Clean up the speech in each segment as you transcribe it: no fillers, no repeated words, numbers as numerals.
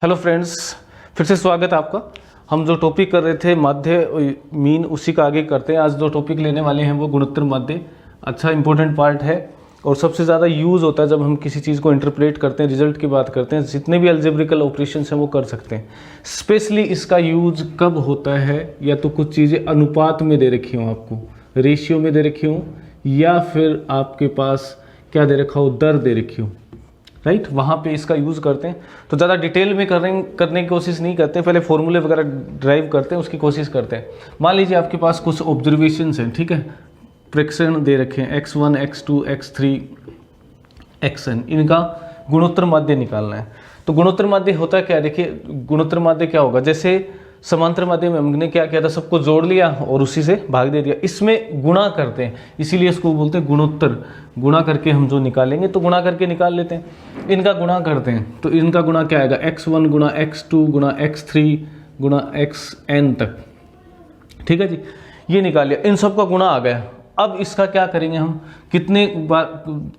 Hello friends, फिर से स्वागत है आपका। हम जो टॉपिक कर रहे थे माध्य मीन, उसी का आगे करते हैं। आज जो टॉपिक लेने वाले हैं वो गुणोत्तर माध्य। अच्छा इंपॉर्टेंट पार्ट है और सबसे ज़्यादा यूज़ होता है जब हम किसी चीज़ को इंटरप्रेट करते हैं, रिजल्ट की बात करते हैं। जितने भी अलजेब्रिकल ऑपरेशंस हैं वो कर सकते हैं। स्पेशली इसका यूज कब होता है, या तो कुछ चीज़ें अनुपात में दे रखी हों, आपको रेशियो में दे रखी हों, या फिर आपके पास क्या दे रखा हो, दर दे रखी हो, राइट, वहाँ पे इसका यूज़ करते हैं। तो ज़्यादा डिटेल में करने की कोशिश नहीं करते, पहले फॉर्मूले वगैरह ड्राइव करते हैं, उसकी कोशिश करते हैं। मान लीजिए आपके पास कुछ ऑब्जर्वेशंस हैं, ठीक है, प्रेक्षण दे रखे हैं x1, x2, x3, xn, इनका गुणोत्तर माध्य निकालना है। तो गुणोत्तर माध्य होता क्या है, देखिए गुणोत्तर माध्य क्या होगा, जैसे समांतर माध्य में हमने क्या किया था, सबको जोड़ लिया और उसी से भाग दे दिया। इसमें गुणा करते हैं, इसीलिए इसको बोलते हैं गुणोत्तर। गुणा करके हम जो निकालेंगे तो गुणा करके निकाल लेते हैं। इनका गुणा करते हैं तो इनका गुणा क्या आएगा, x1 गुणा x2 गुणा x3 गुणा xn तक, ठीक है जी, ये निकाल लिया। इन सब का गुणा आ गया। अब इसका क्या करेंगे हम, कितने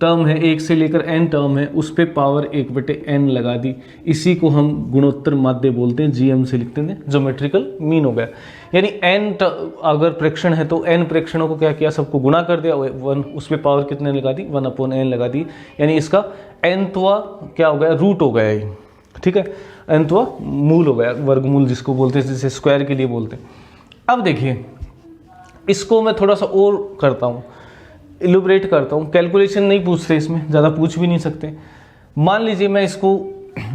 टर्म है, एक से लेकर n टर्म है, उस पर पावर 1/n लगा दी। इसी को हम गुणोत्तर माध्य बोलते हैं, GM से लिखते हैं, ज्योमेट्रिकल मीन हो गया। यानी n अगर प्रेक्षण है तो n प्रेक्षणों को क्या किया, सबको गुणा कर दिया, 1 उस पर पावर कितने लगा दी, 1/n लगा दी। यानी इसका nवां क्या हो गया, रूट हो गया ये, ठीक है, nवां मूल हो गया, वर्गमूल जिसको बोलते हैं, जिसे स्क्वायर के लिए बोलते हैं। अब देखिए इसको मैं थोड़ा सा और करता हूँ, इलुबरेट करता हूँ। कैलकुलेशन नहीं पूछते इसमें, ज़्यादा पूछ भी नहीं सकते। मान लीजिए मैं इसको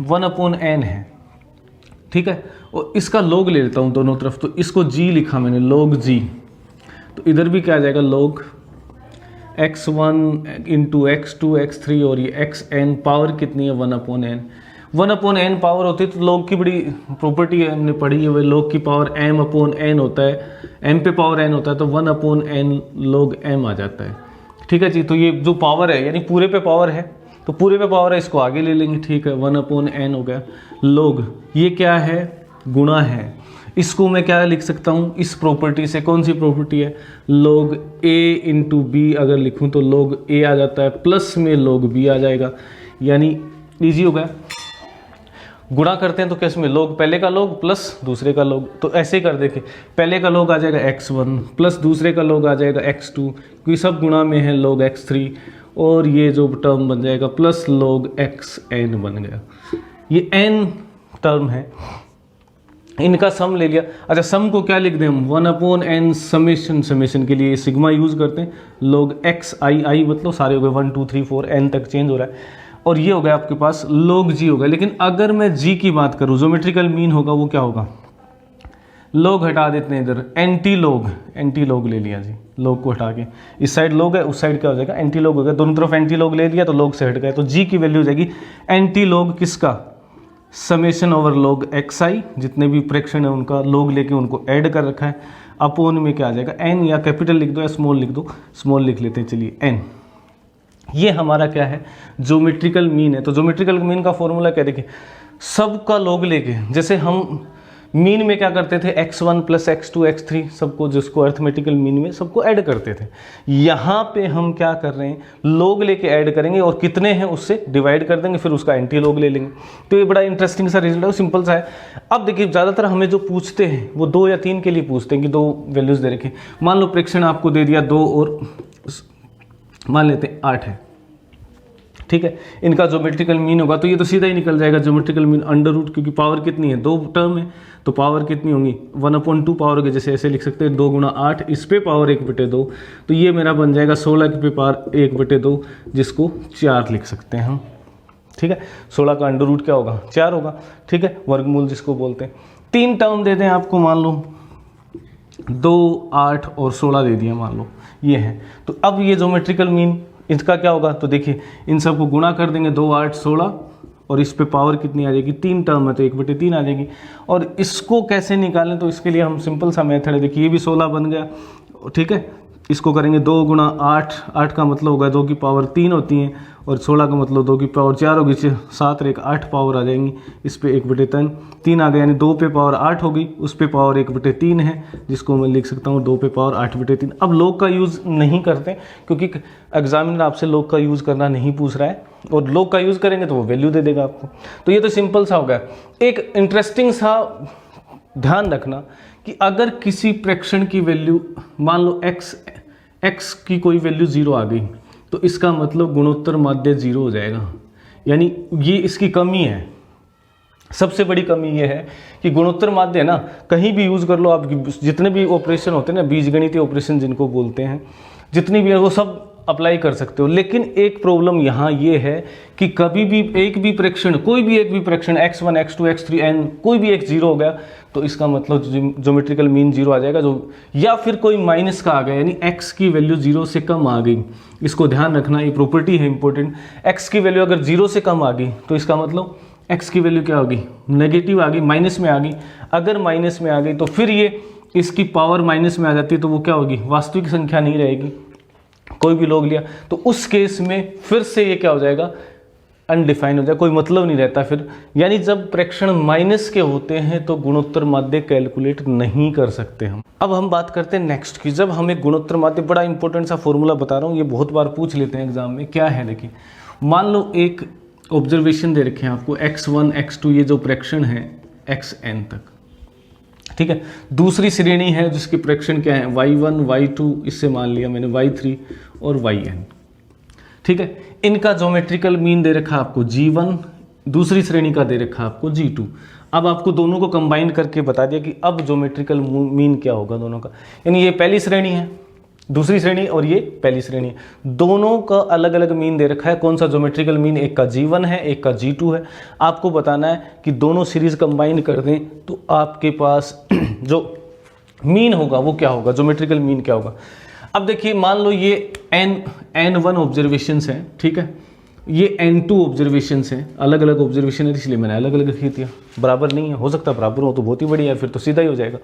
1/n है, ठीक है, और इसका log ले लेता हूँ दोनों तरफ। तो इसको g लिखा मैंने, log g। तो इधर भी क्या आ जाएगा, log x1 into x2 x3 और ये xn, पावर कितनी है 1/n। 1/n पावर होती है तो log की बड़ी प्रॉपर्टी है, हमने पढ़ी है, वह log की पावर m/n होता है, m पे पावर n होता है, तो 1/n log m आ जाता है, ठीक है जी। तो ये जो पावर है यानी पूरे पे पावर है, तो पूरे पे पावर है, इसको आगे ले लेंगे, ठीक है, 1/n हो गया। log ये क्या है, गुणा है। इसको मैं क्या लिख सकता हूँ, इस प्रॉपर्टी से, कौन सी प्रॉपर्टी है, log a इंटू b अगर लिखूँ तो log a आ जाता है, प्लस में log b आ जाएगा, यानी ईजी हो गया। गुणा करते हैं तो कैसे में, log पहले का log प्लस दूसरे का log। तो ऐसे कर देखे, पहले का log आ जाएगा x1 प्लस दूसरे का log आ जाएगा x2, क्योंकि सब गुणा में है, log x3, और ये जो टर्म बन जाएगा प्लस log xn बन गया। ये n टर्म है, इनका सम ले लिया। अच्छा सम को क्या लिख दें हम, 1/n समेशन, समेशन के लिए सिग्मा यूज करते हैं, log xi, मतलब सारे हो गए 1 2 3 4 n तक चेंज हो रहा है, और ये हो गया आपके पास log g हो गया। लेकिन अगर मैं g की बात करूँ, ज्योमेट्रिकल मीन होगा, वो क्या होगा, log हटा देते हैं इधर, एंटी log ले लिया जी, log को हटा के, इस साइड log है, उस साइड क्या हो जाएगा, एंटी log हो गया। दोनों तरफ एंटी log ले लिया तो log से हट गया, तो g की वैल्यू हो जाएगी एंटी log किसका, समेशन ओवर log xi, जितने भी प्रेक्षण है उनका log लेके उनको ऐड कर रखा है, अपोन में क्या आ जाएगा n, या कैपिटल लिख दो या स्मॉल लिख दो, स्मॉल लिख लेते हैं चलिए n। ये हमारा क्या है, ज्योमेट्रिकल मीन है। तो ज्योमेट्रिकल मीन का फॉर्मूला क्या, देखिए सबका log लेके, जैसे हम मीन में क्या करते थे, x1 प्लस x2 x3 सबको, जिसको अर्थमेटिकल मीन में सबको ऐड करते थे, यहाँ पे हम क्या कर रहे हैं, log लेके ऐड करेंगे और कितने हैं उससे डिवाइड कर देंगे, फिर उसका एंटी log ले लेंगे। तो ये बड़ा इंटरेस्टिंग सा रिजल्ट है, सिंपल सा है। अब देखिए ज़्यादातर हमें जो पूछते हैं वो 2 या 3 के लिए पूछते हैं कि 2 वैल्यूज़ दे रखे। मान लो प्रेक्षण आपको दे दिया 2 और मान लेते हैं 8 है, ठीक है, इनका ज्योमेट्रिकल मीन होगा, तो ये तो सीधा ही निकल जाएगा ज्योमेट्रिकल मीन अंडर रूट, क्योंकि पावर कितनी है, 2 टर्म है, तो पावर कितनी होंगी 1/2 पावर होगी, जैसे ऐसे लिख सकते हैं 2 गुणा 8, इस पे पावर 1/2, तो ये मेरा बन जाएगा 16 के पे पावर 1/2, जिसको 4 लिख सकते हैं हम, ठीक है। 16 का अंडर रूट क्या होगा, 4 होगा, ठीक है, वर्गमूल जिसको बोलते हैं। 3 टर्म दे दें आपको, मान लो 2 8 और 16 दे दिया, मान लो ये है। तो अब ये ज्योमेट्रिकल मीन इसका क्या होगा, तो देखिए इन सबको गुणा कर देंगे, 2 8 16, और इस पे पावर कितनी आ जाएगी, 3 टर्म है तो 1/3 आ जाएगी। और इसको कैसे निकालें, तो इसके लिए हम सिंपल सा मेथड है, देखिए ये भी 16 बन गया, ठीक है, इसको करेंगे 2 गुणा 8, 8 का मतलब होगा 2 की पावर 3 होती है, और 16 का मतलब 2 की पावर 4 होगी, 7 और 1 8 पावर आ जाएंगी। इस पे 1/3 3 आ गया, यानी 2 पे पावर 8 होगी, उस पे पावर 1/3 है, जिसको मैं लिख सकता हूँ 2 पे पावर 8/3। अब लॉग का यूज़ नहीं करते क्योंकि एग्जामिनर आपसे लॉग का यूज़ करना नहीं पूछ रहा है, और लॉग का यूज़ करेंगे तो वो वैल्यू दे देगा आपको। तो ये तो सिंपल सा हो गया। एक इंटरेस्टिंग सा ध्यान रखना कि अगर किसी फ्रैक्शन की वैल्यू मान लो x की कोई वैल्यू 0 आ गई, तो इसका मतलब गुणोत्तर माध्य 0 हो जाएगा, यानी ये इसकी कमी है। सबसे बड़ी कमी ये है कि गुणोत्तर माध्य ना कहीं भी यूज़ कर लो, आप जितने भी ऑपरेशन होते हैं ना, बीजगणितीय ऑपरेशन जिनको बोलते हैं, जितनी भी है वो सब अप्लाई कर सकते हो। लेकिन एक प्रॉब्लम यहाँ ये है कि कभी भी एक भी फ्रैक्शन, कोई भी एक भी fraction x1 x2 x3 n कोई भी एक 0 हो गया तो इसका मतलब ज्योमेट्रिकल मीन 0 आ जाएगा, जो या फिर कोई माइनस का आ गया, यानी x की वैल्यू 0 से कम आ गई। इसको ध्यान रखना, ये प्रॉपर्टी है इंपॉर्टेंट। x की वैल्यू अगर 0 से कम आ गई तो इसका मतलब x की वैल्यू क्या होगी, नेगेटिव आ गई, माइनस में आ गई। अगर माइनस में आ गई तो फिर ये इसकी पावर माइनस में आ जाती है, तो वो क्या होगी, वास्तविक संख्या नहीं रहेगी। कोई भी लॉग लिया तो उस केस में फिर से ये क्या हो जाएगा, अनडिफाइन हो जाएगा, कोई मतलब नहीं रहता फिर। यानी जब फ्रैक्शन माइनस के होते हैं तो गुणोत्तर माध्य कैलकुलेट नहीं कर सकते हम। अब हम बात करते हैं नेक्स्ट की, जब हमें गुणोत्तर माध्य, बड़ा इंपॉर्टेंट सा फॉर्मूला बता रहा हूँ, ये बहुत बार पूछ लेते हैं एग्जाम में। क्या है देखिए, मान लो एक ऑब्जर्वेशन दे रखे हैं आपको x1 x2, ये जो फ्रैक्शन है xn तक, ठीक है। दूसरी श्रेणी है जिसकी फ्रैक्शन क्या है, y1 y2, इससे मान लिया मैंने y3 और yn, ठीक है। इनका ज्योमेट्रिकल मीन दे रखा आपको g1, दूसरी श्रेणी का दे रखा आपको g2। अब आपको दोनों को कंबाइन करके बता दिया कि अब ज्योमेट्रिकल मीन क्या होगा दोनों का, यानी ये पहली श्रेणी है, दूसरी श्रेणी और ये पहली श्रेणी है, दोनों का अलग अलग मीन दे रखा है। कौन सा ज्योमेट्रिकल मीन, एक का g1 है एक का g2 है। आपको बताना है कि दोनों सीरीज कंबाइन कर दें तो आपके पास जो मीन होगा वो क्या होगा, ज्योमेट्रिकल मीन क्या होगा। अब देखिए, मान लो ये n1 ऑब्जर्वेशंस हैं, ठीक है, ये n2 ऑब्जर्वेशंस हैं, अलग अलग ऑब्जर्वेशन है इसलिए मैंने अलग अलग लिख दिया, बराबर नहीं है, हो सकता है बराबर हो तो बहुत ही बढ़िया है, फिर तो सीधा ही हो जाएगा।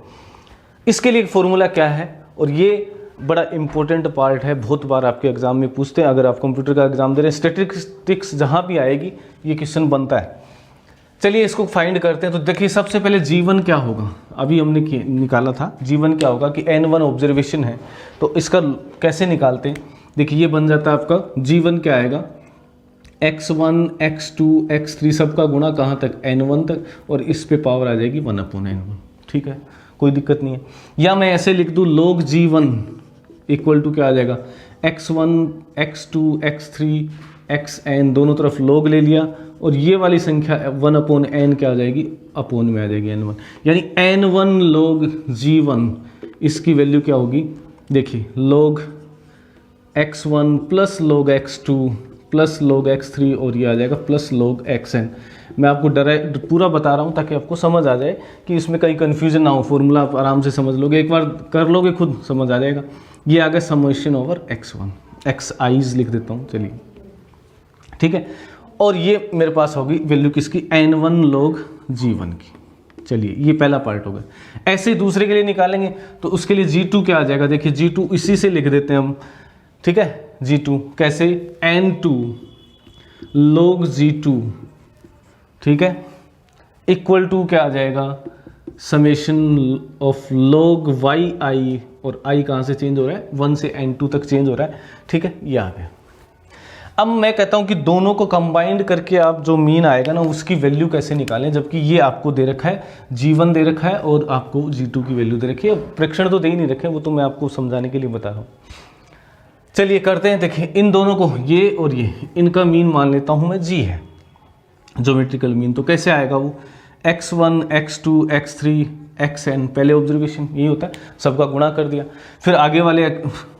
इसके लिए एक फॉर्मूला क्या है, और ये बड़ा इंपॉर्टेंट पार्ट है, बहुत बार आपके एग्जाम में पूछते हैं। अगर आप कंप्यूटर का एग्जाम दे रहे हैं, स्टैटिस्टिक्स जहाँ भी आएगी ये क्वेश्चन बनता है। चलिए इसको फाइंड करते हैं। तो देखिए सबसे पहले g1 क्या होगा, अभी हमने निकाला था g1 क्या होगा कि n1 ऑब्जर्वेशन है, तो इसका कैसे निकालते हैं। देखिए ये बन जाता है आपका g1 क्या आएगा, x1 x2 x3 सबका गुणा कहाँ तक, n1 तक, और इस पे पावर आ जाएगी 1/n1, ठीक है, कोई दिक्कत नहीं है। या मैं ऐसे लिख दूँ log g1 इक्वल टू क्या आ जाएगा, x1 x2 x3 xn, दोनों तरफ log ले लिया, और ये वाली संख्या 1/n क्या आ जाएगी, अपोन में आ जाएगी n1, यानी n1 log g1, इसकी वैल्यू क्या होगी, देखिए log x1 plus log x2 plus log x3, और ये आ जाएगा प्लस log xn। मैं आपको डायरेक्ट पूरा बता रहा हूँ ताकि आपको समझ आ जाए कि इसमें कहीं कन्फ्यूजन ना हो, फॉर्मूला आप आराम से समझ लोगे, एक बार कर लोगे खुद समझ आ जाएगा। ये आ गया समेशन ओवर x1, xi's लिख देता हूँ, चलिए ठीक है। और ये मेरे पास होगी वैल्यू किसकी, n1 log g1 की। चलिए ये पहला पार्ट हो गया। ऐसे दूसरे के लिए निकालेंगे तो उसके लिए g2 क्या आ जाएगा, देखिए g2 इसी से लिख देते हैं हम, ठीक है। g2 कैसे, n2 log g2, ठीक है, इक्वल टू क्या आ जाएगा, समेशन ऑफ log yi, और i कहाँ से चेंज हो रहा है, 1 से n2 तक चेंज हो रहा है, ठीक है, ये आ गया। अब मैं कहता हूं कि दोनों को कंबाइंड करके आप जो मीन आएगा ना उसकी वैल्यू कैसे निकालें, जबकि ये आपको दे रखा है g1 दे रखा है और आपको g2 की वैल्यू दे रखी है। प्रेक्षण तो दे ही नहीं रखे, वो तो मैं आपको समझाने के लिए बता रहा हूँ। चलिए करते हैं। देखिए इन दोनों को, ये और ये, इनका मीन मान लेता हूँ मैं g है, ज्योमेट्रिकल मीन। तो कैसे आएगा वो, x1 x2 x3 xn, पहले ऑब्जर्वेशन यही होता है, सबका गुणा कर दिया, फिर आगे वाले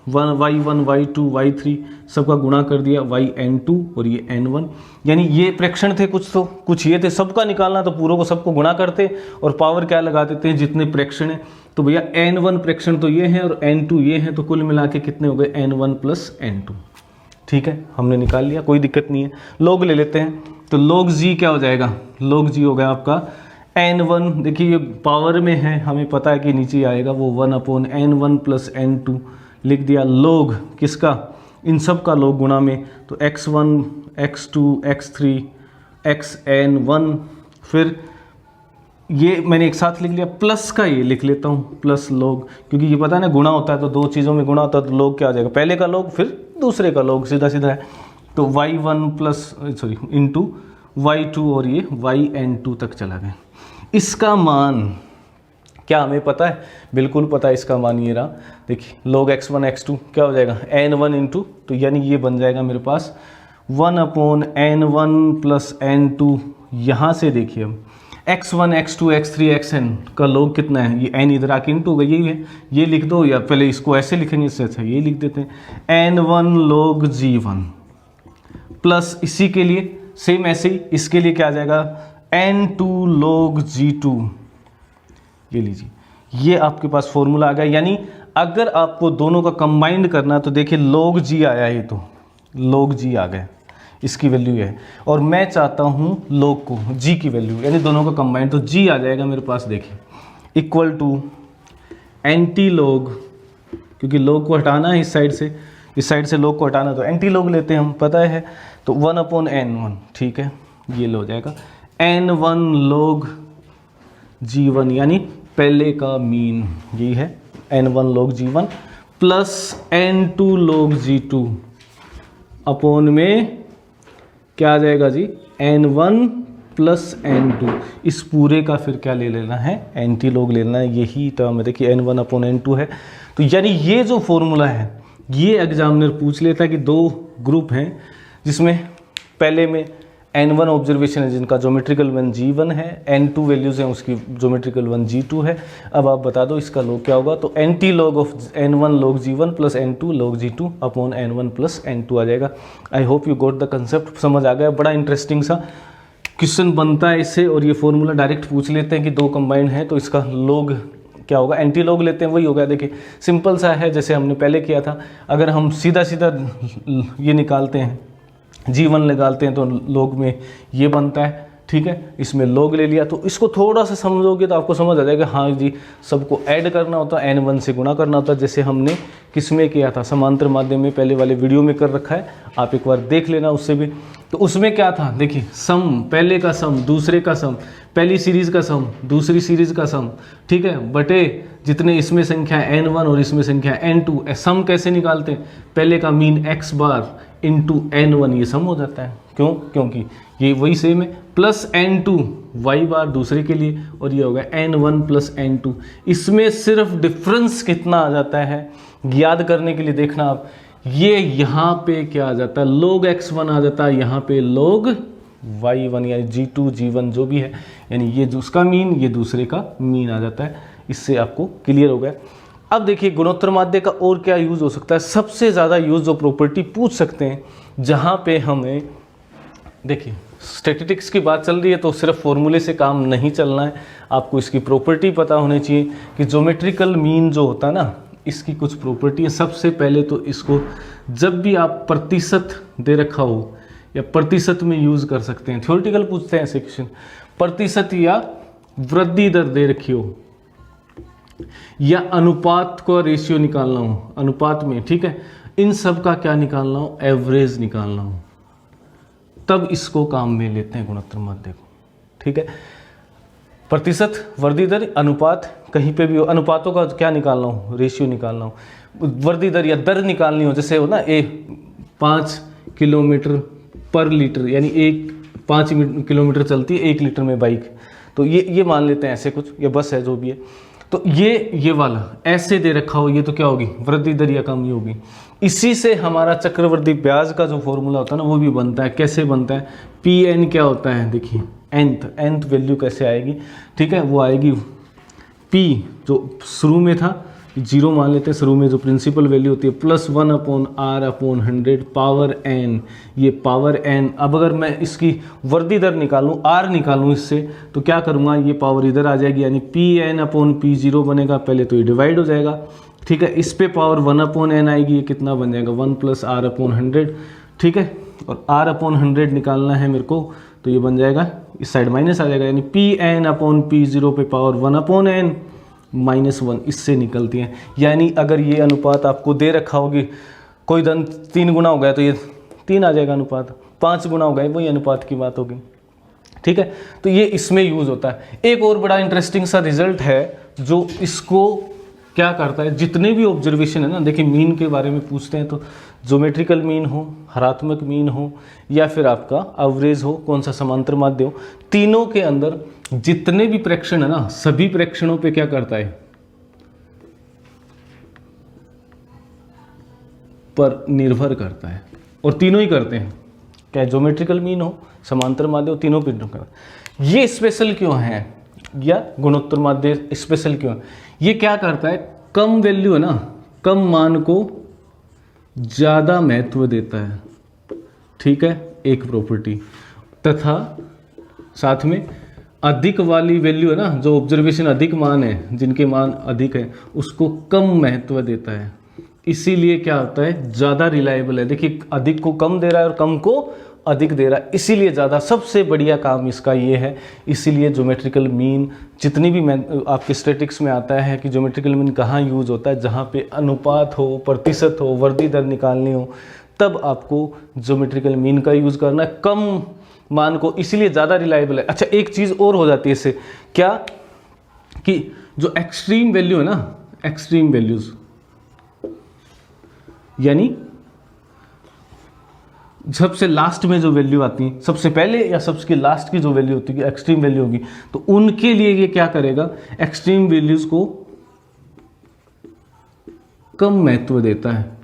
y1 y2 y3 सबका गुणा कर दिया, yn2 और ये n1, यानी ये फ्रैक्शन थे कुछ, तो कुछ ये थे, सबका निकालना तो पूरों को सबको गुणा करते और पावर क्या लगा देते हैं जितने फ्रैक्शन है। तो भैया n1 फ्रैक्शन तो ये हैं और n2 ये हैं, तो कुल मिला के कितने हो गए, n1 प्लस n2, ठीक है, हमने निकाल लिया, कोई दिक्कत नहीं है। log ले लेते हैं, तो log g क्या हो जाएगा, log g हो गया आपका n1, देखिए ये पावर में है, हमें पता है कि नीचे आएगा वो 1/n1 प्लस n2, लिख दिया log किसका, इन सब का log गुणा में, तो x1 x2 x3 xn1, फिर ये मैंने एक साथ लिख लिया, प्लस का ये लिख लेता हूँ प्लस log, क्योंकि ये पता है ना गुणा होता है तो दो चीज़ों में गुणा होता है तो log क्या आ जाएगा, पहले का log फिर दूसरे का log, सीधा सीधा है। तो y1 plus sorry into y2 और ये yn2 तक चला गया। इसका मान क्या हमें पता है, बिल्कुल पता है, इसका मान ये रहा, देखिए log x1 x2 क्या हो जाएगा n1 इंटू, तो यानी ये बन जाएगा मेरे पास 1/n1 प्लस n2। यहाँ से देखिए अब x1 x2 x3 xn का log कितना है, ये n इधर आके इंटू होगा, यही है, ये लिख दो, या पहले इसको ऐसे लिखेंगे, इससे अच्छा ये लिख देते हैं n1 log g1 प्लस इसी के लिए सेम ऐसे ही इसके लिए क्या आ जाएगा n2 log g2, ये लीजिए, ये आपके पास फॉर्मूला आ गया। यानी अगर आपको दोनों का कंबाइंड करना है तो देखिए log g आया, ये तो log g आ गया, इसकी वैल्यू है, और मैं चाहता हूँ log को g की वैल्यू, यानी दोनों का कंबाइंड, तो g आ जाएगा मेरे पास, देखिए इक्वल टू एंटी log, क्योंकि log को हटाना है इस साइड से log को हटाना, तो एंटी log लेते हैं हम, पता है, तो 1/n1, ठीक है, ये लो हो जाएगा n1 log g1, यानी पहले का मीन यही है n1 log g1 plus n2 log g2 upon में क्या आ जाएगा जी n1 प्लस n2, इस पूरे का फिर क्या ले लेना है, एंटी log लेना है, यही टर्म है, देखिए n1/n2 है। तो यानी ये जो फॉर्मूला है ये एग्जामिनर पूछ लेता है कि दो ग्रुप हैं जिसमें पहले में n1 ऑब्जर्वेशन है जिनका ज्योमेट्रिकल वन g1 है, n2 वैल्यूज़ हैं उसकी ज्योमेट्रिकल वन g2 है। अब आप बता दो इसका log क्या होगा, तो anti log of n1 log g1 plus n2 log g2 upon n1 plus n2 आ जाएगा। I hope you got the concept, समझ आ गया। बड़ा इंटरेस्टिंग सा क्वेश्चन बनता है इससे, और ये फॉर्मूला डायरेक्ट पूछ लेते हैं कि दो कंबाइंड है तो इसका log क्या होगा, एंटी log लेते हैं, वही होगा। देखिए सिंपल सा है, जैसे हमने पहले किया था। अगर हम सीधा सीधा ये निकालते हैं g1 निकालते हैं तो log में ये बनता है, ठीक है, इसमें log ले लिया। तो इसको थोड़ा सा समझोगे तो आपको समझ आ जाएगा, हाँ जी सबको ऐड करना होता है, n1 से गुणा करना होता है, जैसे हमने किस में किया था, समांतर माध्यम में पहले वाले वीडियो में कर रखा है, आप एक बार देख लेना उससे भी। तो उसमें क्या था, देखिए सम, पहले का सम दूसरे का सम, पहली सीरीज़ का सम दूसरी सीरीज़ का सम, ठीक है, बटे जितने इसमें संख्या n1 और इसमें संख्या n2। सम कैसे निकालते हैं, पहले का mean x bar into n1, ये सम हो जाता है। क्यों, क्योंकि ये वही सेम है, प्लस n2 y बार दूसरे के लिए, और ये होगा n1 प्लस n2। इसमें सिर्फ डिफरेंस कितना आ जाता है याद करने के लिए देखना आप, ये यहाँ पे क्या आ जाता है log x1 आ जाता है, यहाँ पे log y1 यानी g2 g1 जो भी है, यानी ये उसका मीन ये दूसरे का मीन आ जाता है। इससे आपको क्लियर हो गया। अब देखिए गुणोत्तर माध्य का और क्या यूज़ हो सकता है, सबसे ज़्यादा यूज़ जो प्रॉपर्टी पूछ सकते हैं, जहाँ पे हमें देखिए स्टैटिस्टिक्स की बात चल रही है तो सिर्फ फॉर्मूले से काम नहीं चलना है, आपको इसकी प्रॉपर्टी पता होनी चाहिए कि ज्योमेट्रिकल मीन जो होता है ना, इसकी कुछ प्रॉपर्टी है। सबसे पहले तो इसको जब भी आप प्रतिशत दे रखा हो या प्रतिशत में यूज़ कर सकते हैं, थ्योरेटिकल पूछते हैं ऐसे क्वेश्चन, प्रतिशत या वृद्धि दर दे रखी हो या अनुपात को रेशियो निकालना हो, अनुपात में, ठीक है, इन सब का क्या निकालना हो, एवरेज निकालना हो, तब इसको काम में लेते हैं गुणोत्तर माध्य को, ठीक है। प्रतिशत, वृद्धि दर, अनुपात, कहीं पे भी हो, अनुपातों का क्या निकालना हो, रेशियो निकालना हो, वृद्धि दर या दर निकालनी हो, जैसे हो ना 5 किलोमीटर पर लीटर, यानी 5 किलोमीटर चलती है 1 लीटर में बाइक, तो ये मान लेते हैं ऐसे कुछ, ये बस है जो भी है, तो ये वाला ऐसे दे रखा हो, ये तो क्या होगी, वृद्धि दर या कमी होगी। इसी से हमारा चक्रवृद्धि ब्याज का जो फॉर्मूला होता है ना वो भी बनता है। कैसे बनता है, पी एन क्या होता है, देखिए nth वैल्यू कैसे आएगी, ठीक है, वो आएगी p जो शुरू में था 0 मान लेते हैं, शुरू में जो प्रिंसिपल वैल्यू होती है, प्लस 1/r/100 पावर n, ये पावर n। अब अगर मैं इसकी वृद्धि दर निकालूं, r निकालूं इससे, तो क्या करूंगा, ये पावर इधर आ जाएगी, यानी Pn/P0 बनेगा, पहले तो ये डिवाइड हो जाएगा, ठीक है, इस पे पावर 1/n आएगी, ये कितना बन जाएगा 1 + r/100, ठीक है, और r/100 निकालना है मेरे को, तो ये बन जाएगा, इस साइड माइनस आ जाएगा, यानी Pn/P0 पे पावर 1/n -1 इससे निकलती हैं। यानी अगर ये अनुपात आपको दे रखा होगी, कोई धन 3 गुना हो गया तो ये 3 आ जाएगा अनुपात, 5 गुना हो गया वही अनुपात की बात होगी। ठीक है, तो ये इसमें यूज़ होता है। एक और बड़ा इंटरेस्टिंग सा रिजल्ट है जो इसको क्या करता है, जितने भी ऑब्जर्वेशन है ना, देखिए मीन के बारे में पूछते हैं तो ज्योमेट्रिकल मीन हो, हरात्मक मीन हो या फिर आपका एवरेज हो, कौन सा समांतर माध्य हो, तीनों के अंदर जितने भी प्रेक्षण है ना, सभी प्रेक्षणों पे क्या करता है, पर निर्भर करता है। और तीनों ही करते हैं, क्या ज्योमेट्रिकल मीन हो, समांतर माध्य हो, तीनों पे निर्भर करता है। ये स्पेशल क्यों है या गुणोत्तर माध्य स्पेशल क्यों है? ये क्या करता है, कम वैल्यू है ना, कम मान को ज़्यादा महत्व देता है। ठीक है, एक प्रॉपर्टी, तथा साथ में अधिक वाली वैल्यू है ना, जो ऑब्जर्वेशन अधिक मान है, जिनके मान अधिक है, उसको कम महत्व देता है। इसीलिए क्या होता है, ज़्यादा रिलायबल है। देखिए अधिक को कम दे रहा है और कम को अधिक दे रहा है, इसीलिए ज़्यादा, सबसे बढ़िया काम इसका ये है। इसीलिए ज्योमेट्रिकल मीन जितनी भी आपके स्टैटिक्स में आता है कि ज्योमेट्रिकल मीन कहाँ यूज़ होता है, जहाँ पे अनुपात हो, प्रतिशत हो, वर्दी दर निकालनी हो, तब आपको ज्योमेट्रिकल मीन का यूज़ करना है, कम मान को, इसीलिए ज़्यादा रिलायबल है। अच्छा, एक चीज़ और हो जाती है इससे, क्या कि जो एक्सट्रीम वैल्यू है ना, एक्सट्रीम वैल्यूज़ यानी सबसे लास्ट में जो वैल्यू आती है, सबसे पहले या सबसे लास्ट की जो वैल्यू होती है, एक्सट्रीम वैल्यू होगी, तो उनके लिए ये क्या करेगा, एक्सट्रीम वैल्यूज को कम महत्व देता है।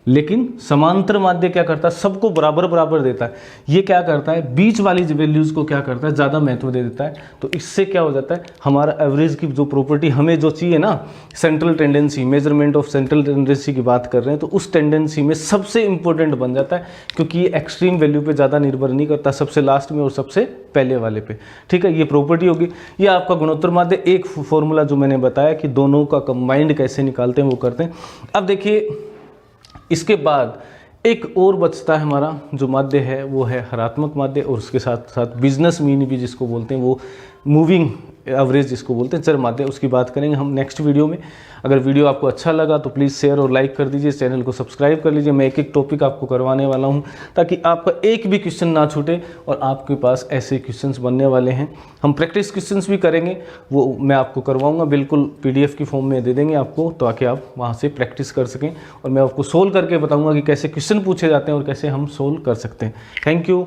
लेकिन समांतर माध्य क्या करता है, सबको बराबर बराबर देता है। ये क्या करता है, बीच वाली वैल्यूज को क्या करता है, ज़्यादा महत्व दे देता है। तो इससे क्या हो जाता है, हमारा एवरेज की जो प्रॉपर्टी हमें जो चाहिए ना, central tendency, measurement of central tendency की बात कर रहे हैं, तो उस टेंडेंसी में सबसे इंपॉर्टेंट बन जाता है, क्योंकि ये एक्सट्रीम वैल्यू पे ज़्यादा निर्भर नहीं करता, सबसे लास्ट में और सबसे पहले वाले पे। ठीक है, ये प्रॉपर्टी होगी। ये आपका गुणोत्तर माध्य एक फॉर्मूला जो मैंने बताया कि दोनों का कंबाइंड कैसे निकालते हैं वो करते हैं। अब देखिए इसके बाद एक और बचता है हमारा जो माध्य है, वो है हरात्मक माध्य, और उसके साथ साथ बिजनेस मीन भी जिसको बोलते हैं, वो मूविंग एवरेज जिसको बोलते हैं, चर माध्य, उसकी बात करेंगे हम नेक्स्ट वीडियो में। अगर वीडियो आपको अच्छा लगा तो प्लीज़ शेयर और लाइक कर दीजिए, चैनल को सब्सक्राइब कर लीजिए। मैं एक एक टॉपिक आपको करवाने वाला हूं ताकि आपका एक भी क्वेश्चन ना छूटे, और आपके पास ऐसे क्वेश्चंस बनने वाले हैं। हम प्रैक्टिस क्वेश्चंस भी करेंगे, वो मैं आपको करवाऊंगा, बिल्कुल PDF की फॉर्म में दे देंगे आपको, ताकि आप वहाँ से प्रैक्टिस कर सकें, और मैं आपको सोल्व करके बताऊँगा कि कैसे क्वेश्चन पूछे जाते हैं और कैसे हम सोल्व कर सकते हैं। Thank you.